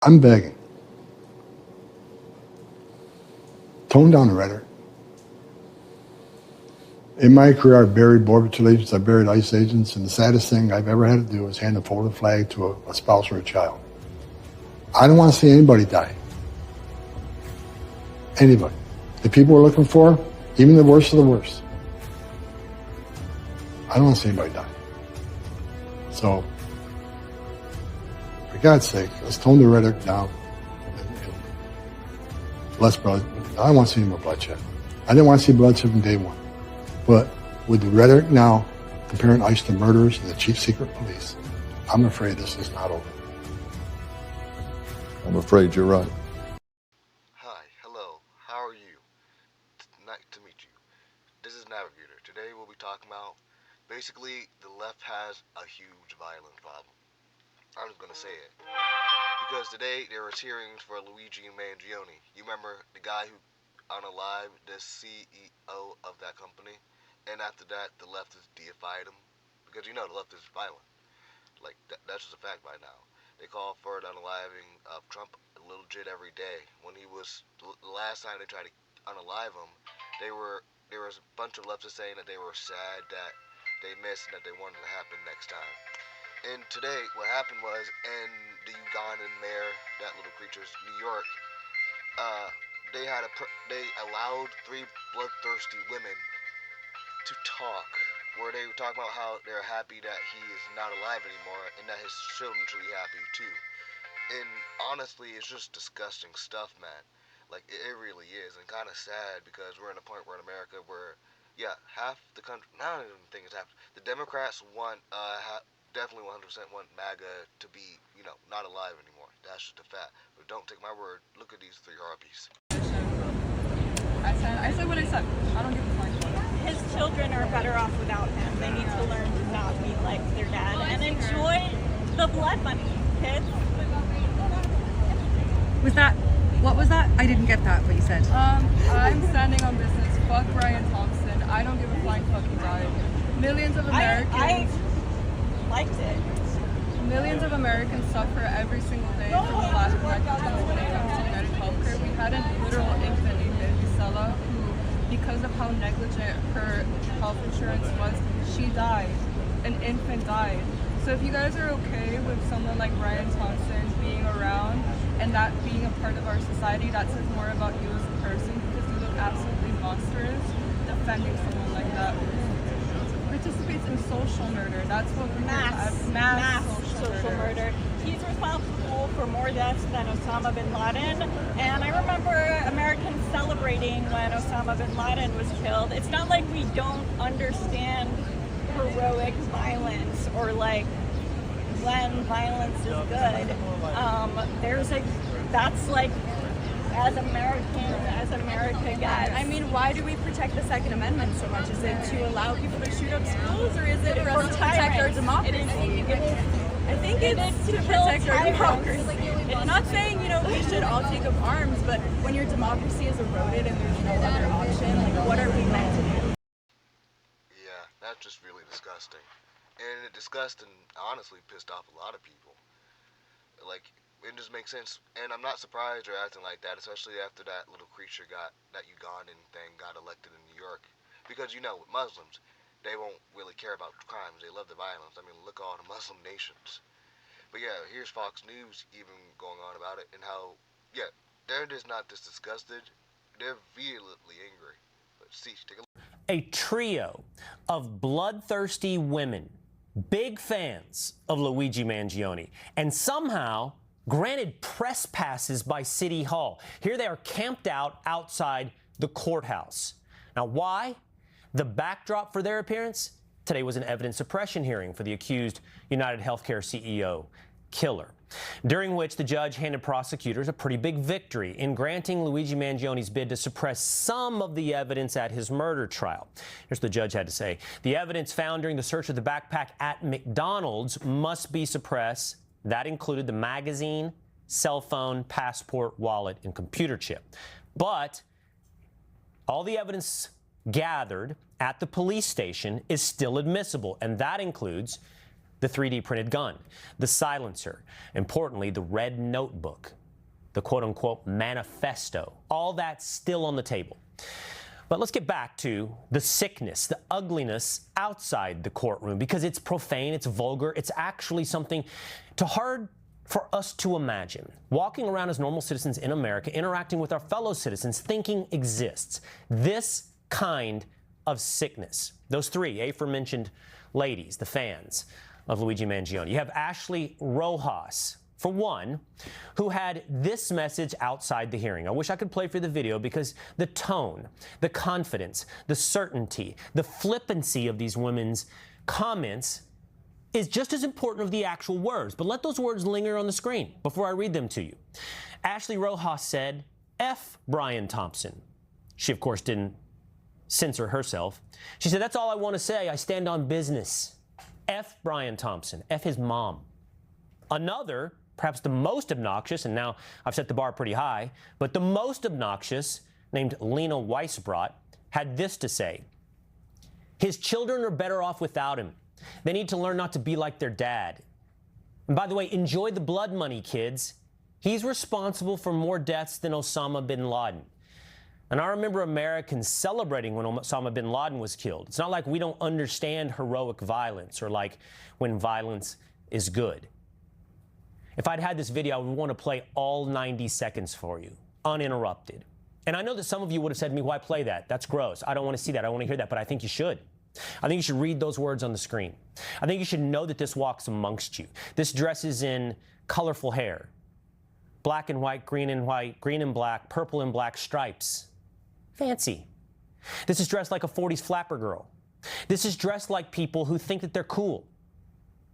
I'm begging. Tone down the rhetoric. In my career, I've buried Border Patrol agents, I've buried ICE agents, and the saddest thing I've ever had to do is hand a folded flag to a spouse or a child. I don't want to see anybody die. Anybody. The people we're looking for, even the worst of the worst. I don't want to see anybody die. So, for God's sake, let's tone the rhetoric down. Less blood. I don't want to see any more bloodshed. I didn't want to see bloodshed from day one. But with the rhetoric now, comparing ICE to murderers and the chief secret police, I'm afraid this is not over. I'm afraid you're right. Hi, hello, how are you? Nice to meet you. This is Navigator. Today we'll be talking about, basically, the left has a huge violent problem. I'm just gonna say it. Because today there was hearings for Luigi Mangione. You remember the guy who unalived the CEO of that company? And after that, the left has deified him. Because you know the left is violent. Like, that's just a fact by now. They call for the unaliving of Trump legit every day. When he was, the last time they tried to unalive him, there was a bunch of leftists saying that they were sad that they missed and that they wanted to happen next time. And today, what happened was, in the Ugandan Mayor, that little creature's New York, they allowed 3 bloodthirsty women to talk, where they were talking about how they're happy that he is not alive anymore and that his children should be happy too. And honestly, it's just disgusting stuff, man. Like, it really is, and kind of sad, because we're in a point where in America where, yeah, half the country, I don't even think it's half, the Democrats want, definitely 100% want MAGA to be, not alive anymore. That's just a fact. But don't take my word. Look at these 3 harpies. I said what I said. I don't give a fuck. His children are better off without him. They need to learn to not be like their dad and enjoy the blood money, kids. What was that? I didn't get that, what you said. I'm standing on business. Fuck Brian Thompson. I don't give a flying fucking dime. Millions of Americans. I liked it. Millions of Americans suffer every single day from the lack of negligence when it comes to United Healthcare. We had a literal infant named Gisela who, because of how negligent her health insurance was, she died. An infant died. So if you guys are okay with someone like Brian Thompson being around and that being a part of our society, that says more about you as a person, because you look absolutely monstrous defending someone like that who participates in social murder. That's what we're Mass social murder. He's responsible for more deaths than Osama bin Laden, and I remember Americans celebrating when Osama bin Laden was killed. It's not like we don't understand heroic violence or like when violence is good. That's like, as America gets. I mean, why do we protect the Second Amendment so much? Is it to allow people to shoot up schools, or is it for us to protect our democracy? I think it's to protect our democracy. It's not saying, we should all take up arms, but when your democracy is eroded and there's no other option, like, what are we meant to do? Yeah, that's just really disgusting. And it disgusted and honestly pissed off a lot of people. Like, it just makes sense, and I'm not surprised they're acting like that, especially after that little creature that Ugandan thing got elected in New York. Because, with Muslims, they won't really care about crimes. They love the violence. I mean, look at all the Muslim nations. But yeah, here's Fox News even going on about it, and how, yeah, they're just not this disgusted. They're vehemently angry. But see, take a look. A trio of bloodthirsty women, big fans of Luigi Mangione, and somehow granted press passes by City Hall. Here they are camped out outside the courthouse. Now, why? The backdrop for their appearance? Today was an evidence suppression hearing for the accused United Healthcare CEO killer, during which the judge handed prosecutors a pretty big victory in granting Luigi Mangione's bid to suppress some of the evidence at his murder trial. Here's what the judge had to say. The evidence found during the search of the backpack at McDonald's must be suppressed. That included the magazine, cell phone, passport, wallet, and computer chip. But all the evidence gathered at the police station is still admissible, and that includes the 3D printed gun, the silencer, importantly, the red notebook, the quote-unquote manifesto. All that's still on the table. But let's get back to the sickness, the ugliness outside the courtroom, because it's profane, it's vulgar, it's actually something too hard for us to imagine. Walking around as normal citizens in America, interacting with our fellow citizens, thinking exists. This kind of sickness. Those three aforementioned ladies, the fans of Luigi Mangione. You have Ashley Rojas, for one, who had this message outside the hearing. I wish I could play for the video because the tone, the confidence, the certainty, the flippancy of these women's comments is just as important as the actual words. But let those words linger on the screen before I read them to you. Ashley Rojas said, F. Brian Thompson. She, of course, didn't censor herself. She said, that's all I want to say. I stand on business. F. Brian Thompson. F. his mom. Another, perhaps the most obnoxious, and now I've set the bar pretty high, but the most obnoxious, named Lena Weisbrot, had this to say. His children are better off without him. They need to learn not to be like their dad. And by the way, enjoy the blood money, kids. He's responsible for more deaths than Osama bin Laden. And I remember Americans celebrating when Osama bin Laden was killed. It's not like we don't understand heroic violence or like when violence is good. If I'd had this video, I would want to play all 90 seconds for you, uninterrupted. And I know that some of you would have said to me, why play that? That's gross. I don't want to see that. I don't want to hear that. But I think you should. I think you should read those words on the screen. I think you should know that this walks amongst you. This dress is in colorful hair. Black and white, green and black, purple and black stripes. Fancy. This is dressed like a 40s flapper girl. This is dressed like people who think that they're cool.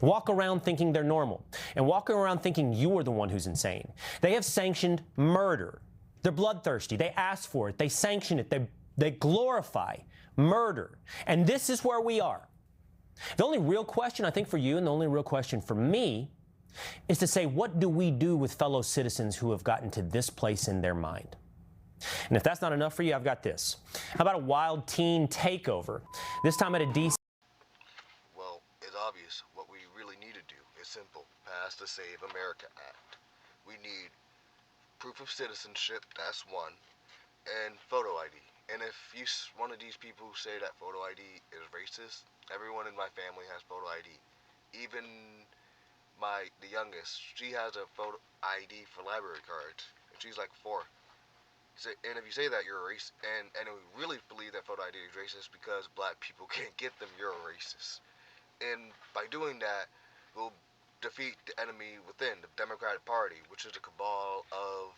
Walk around thinking they're normal, and walk around thinking you are the one who's insane. They have sanctioned murder. They're bloodthirsty. They ask for it. They sanction it. They glorify murder. And this is where we are. The only real question, I think, for you, and the only real question for me, is to say, what do we do with fellow citizens who have gotten to this place in their mind? And if that's not enough for you, I've got this. How about a wild teen takeover? This time at a DC. Well, it's obvious. What we really need to do is simple. Pass the Save America Act. We need proof of citizenship, that's one, and photo ID. And if you one of these people who say that photo ID is racist, everyone in my family has photo ID. Even the youngest, she has a photo ID for library cards, and she's like 4. And if you say that you're a racist, and we really believe that photo ID is racist because black people can't get them, you're a racist. And by doing that, we'll defeat the enemy within, the Democratic Party, which is a cabal of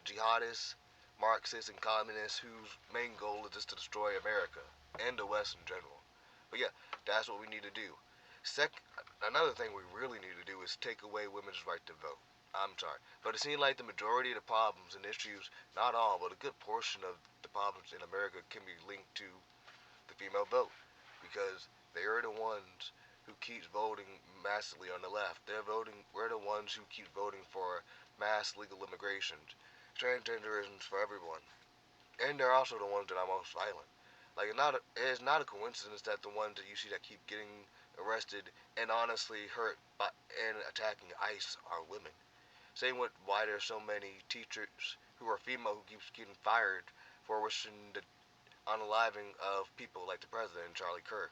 jihadists, Marxists, and communists whose main goal is just to destroy America and the West in general. But yeah, that's what we need to do. Another thing we really need to do is take away women's right to vote. I'm sorry, but it seems like the majority of the problems and issues, not all, but a good portion of the problems in America can be linked to the female vote, because they are the ones who keeps voting massively on the left. We're the ones who keep voting for mass legal immigration, transgenderism for everyone, and they're also the ones that are most violent. Like, it's not a coincidence that the ones that you see that keep getting arrested and honestly hurt and attacking ICE are women. Same with why there's so many teachers who are female who keeps getting fired for wishing the unaliving of people like the president, Charlie Kirk.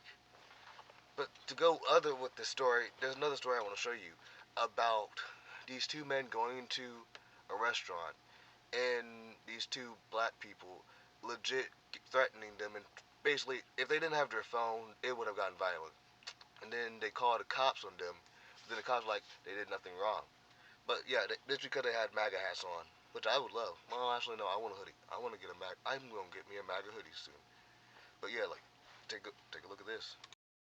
But to go other with this story, there's another story I want to show you about these two men going into a restaurant and these two black people legit threatening them, and basically if they didn't have their phone, it would have gotten violent. And then they called the cops on them. Then the cops were like, they did nothing wrong. But yeah, this because they had MAGA hats on, which I would love. Well, actually no, I want a hoodie. I want to get a MAGA. I'm gonna get me a MAGA hoodie soon. But yeah, like take a look at this.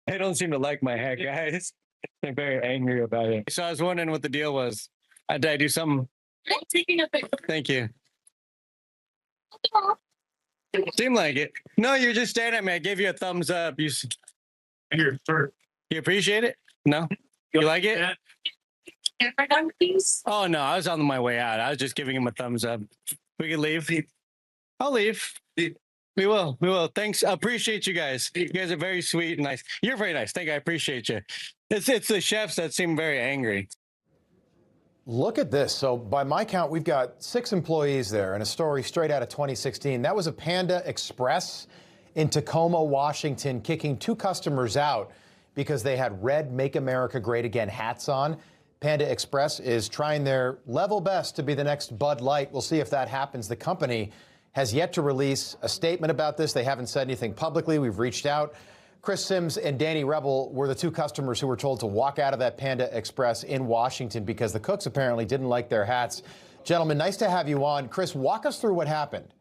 They don't seem to like my hat, guys. They're very angry about it. So I was wondering what the deal was. Did I do something? I'm taking a picture. Thank you. Seemed like it. No, you're just staring at me. I gave you a thumbs up. Here, sir. You appreciate it? No? You like it? Camera down, please. Oh, no, I was on my way out. I was just giving him a thumbs up. We can leave. I'll leave. We will. Thanks. I appreciate you guys. You guys are very sweet and nice. You're very nice. Thank you. I appreciate you. It's the chefs that seem very angry. Look at this. So by my count, we've got 6 employees there, and a story straight out of 2016. That was a Panda Express in Tacoma, Washington, kicking 2 customers out because they had red Make America Great Again hats on. Panda Express is trying their level best to be the next Bud Light. We'll see if that happens. The company has yet to release a statement about this. They haven't said anything publicly. We've reached out. Chris Sims and Danny Rebel were the 2 customers who were told to walk out of that Panda Express in Washington because the cooks apparently didn't like their hats. Gentlemen, nice to have you on. Chris, walk us through what happened.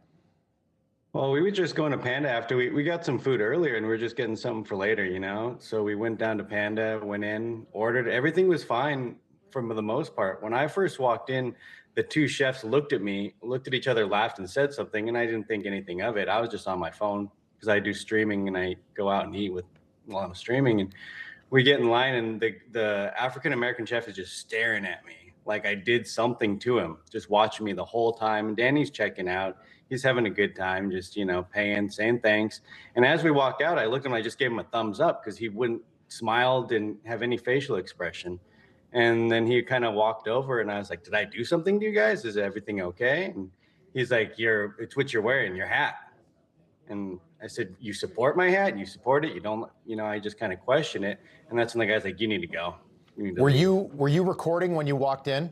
Well, we were just going to Panda after we got some food earlier, and we were just getting something for later, you know? So we went down to Panda, went in, ordered. Everything was fine for the most part. When I first walked in, the 2 chefs looked at me, looked at each other, laughed, and said something, and I didn't think anything of it. I was just on my phone because I do streaming, and I go out and eat while I'm streaming. And we get in line, and the African-American chef is just staring at me like I did something to him, just watching me the whole time. And Danny's checking out. He's having a good time, just, you know, paying, saying thanks. And as we walked out, I looked at him, I just gave him a thumbs up because he wouldn't smile, didn't have any facial expression. And then he kind of walked over, and I was like, did I do something to you guys? Is everything okay? And he's like, it's what you're wearing, your hat. And I said, you support my hat? You support it? You don't, you know, I just kind of question it. And that's when the guy's like, you need to go. Were you recording when you walked in?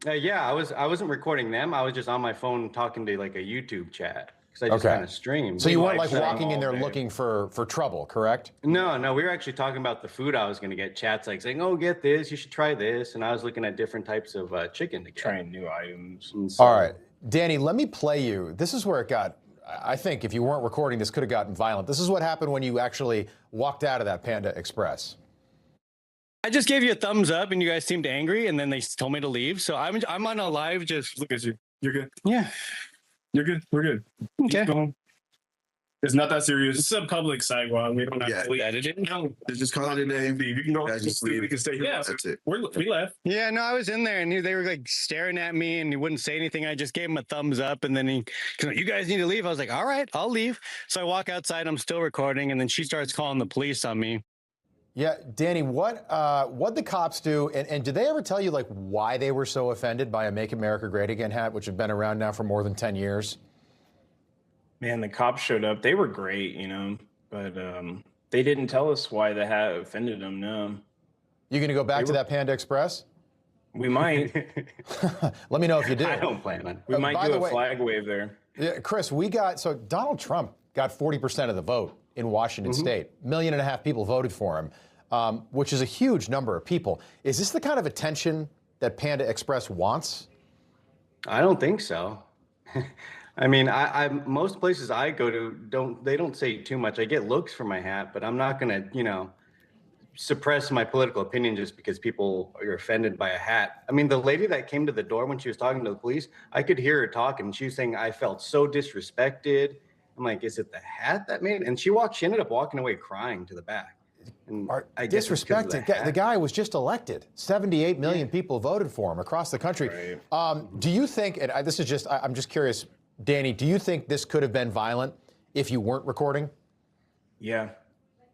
Yeah, I wasn't recording them. I was just on my phone talking to like a YouTube chat because I just kind of streamed. So you weren't like walking in there looking for trouble, correct? No, we were actually talking about the food I was going to get. Chats like saying, "Oh, get this. You should try this." And I was looking at different types of chicken to get. Trying new items. So, all right, Danny, let me play you. This is where it got. I think if you weren't recording, this could have gotten violent. This is what happened when you actually walked out of that Panda Express. I just gave you a thumbs up, and you guys seemed angry, and then they told me to leave. So I'm on a live. Just look at you. You're good. Yeah, you're good. We're good. Okay. Keep going. It's not that serious. It's a public sidewalk. We don't have to leave. edit it. No, Just call it a name. you can go. Just leave. We can stay here. Yeah, That's it. we left. Yeah, no, I was in there, and they were like staring at me, and he wouldn't say anything. I just gave him a thumbs up, and then you guys need to leave. I was like, all right, I'll leave. So I walk outside. I'm still recording, and then she starts calling the police on me. Yeah, Danny, what the cops do, and did they ever tell you like why they were so offended by a Make America Great Again hat, which have been around now for more than 10 years? Man, the cops showed up. They were great, you know, but they didn't tell us why the hat offended them. No. You going to go back to that Panda Express? We might. Let me know if you do. I don't plan on. We might do a flag wave there. Yeah, Chris, so Donald Trump got 40% of the vote in Washington State. 1.5 million people voted for him, which is a huge number of people. Is this the kind of attention that Panda Express wants? I don't think so. I mean, I most places I go to don't say too much. I get looks for my hat, but I'm not gonna, you know, suppress my political opinion just because people are offended by a hat. I mean, the lady that came to the door when she was talking to the police, I could hear her talking. She was saying, I felt so disrespected. I'm like, is it the hat that made it? And she ended up walking away crying to the back. And I guess disrespected. The guy was just elected. 78 million people voted for him across the country. Right. Do you think, and this is just, I'm just curious, Danny, do you think this could have been violent if you weren't recording? Yeah.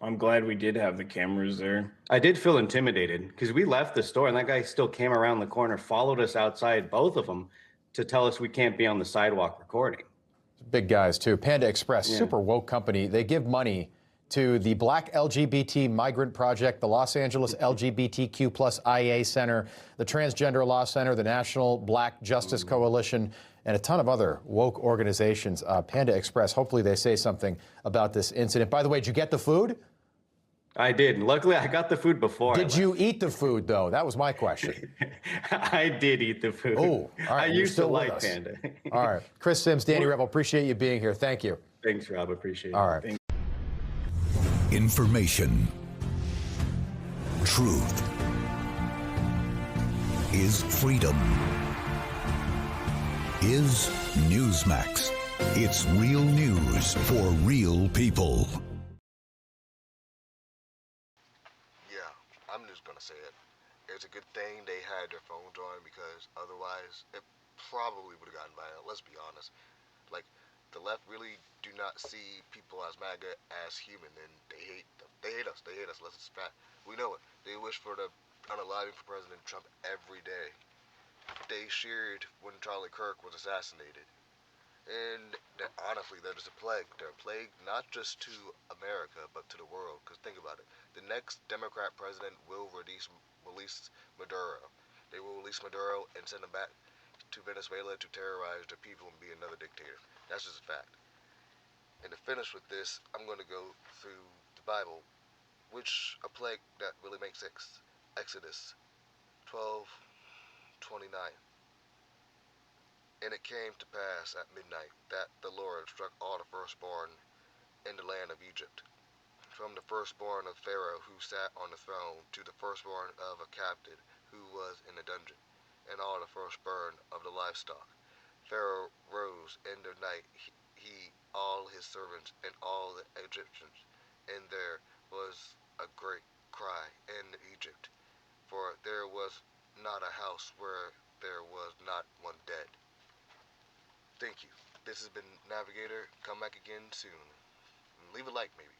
I'm glad we did have the cameras there. I did feel intimidated because we left the store and that guy still came around the corner, followed us outside, both of them, to tell us we can't be on the sidewalk recording. Big guys, too. Panda Express, super woke company. They give money to the Black LGBT Migrant Project, the Los Angeles LGBTQ plus IA Center, the Transgender Law Center, the National Black Justice Coalition, and a ton of other woke organizations. Panda Express, hopefully they say something about this incident. By the way, did you get the food? I did. Luckily, I got the food before. Did you eat the food, though? That was my question. I did eat the food. Oh, all right. I used to like Panda. All right. Chris Sims, Danny Rebel, appreciate you being here. Thank you. Thanks, Rob. Appreciate it. All right. Information. Truth is freedom. Is Newsmax. It's real news for real people. Yeah, I'm just gonna say it. It's a good thing they had their phones on because otherwise it probably would have gotten violent. Let's be honest. Like, the left really do not see people as MAGA as human, and they hate them. They hate us. They hate us. Let's just fact. We know it. They wish for the unaliving for President Trump every day. They cheered when Charlie Kirk was assassinated. And honestly, they're just a plague. They're a plague not just to America, but to the world. Because think about it. The next Democrat president will release Maduro. They will release Maduro and send him back to Venezuela to terrorize the people and be another dictator. That's just a fact. And to finish with this, I'm going to go through the Bible, which a plague that really makes sense. Exodus 12:29. And it came to pass at midnight that the Lord struck all the firstborn in the land of Egypt, from the firstborn of Pharaoh who sat on the throne to the firstborn of a captive who was in the dungeon, and all the firstborn of the livestock. Pharaoh rose in the night, he, all his servants, and all the Egyptians, and there was a great cry in Egypt, for there was not a house where there was not one dead. Thank you. This has been Navigator. Come back again soon. Leave a like, maybe.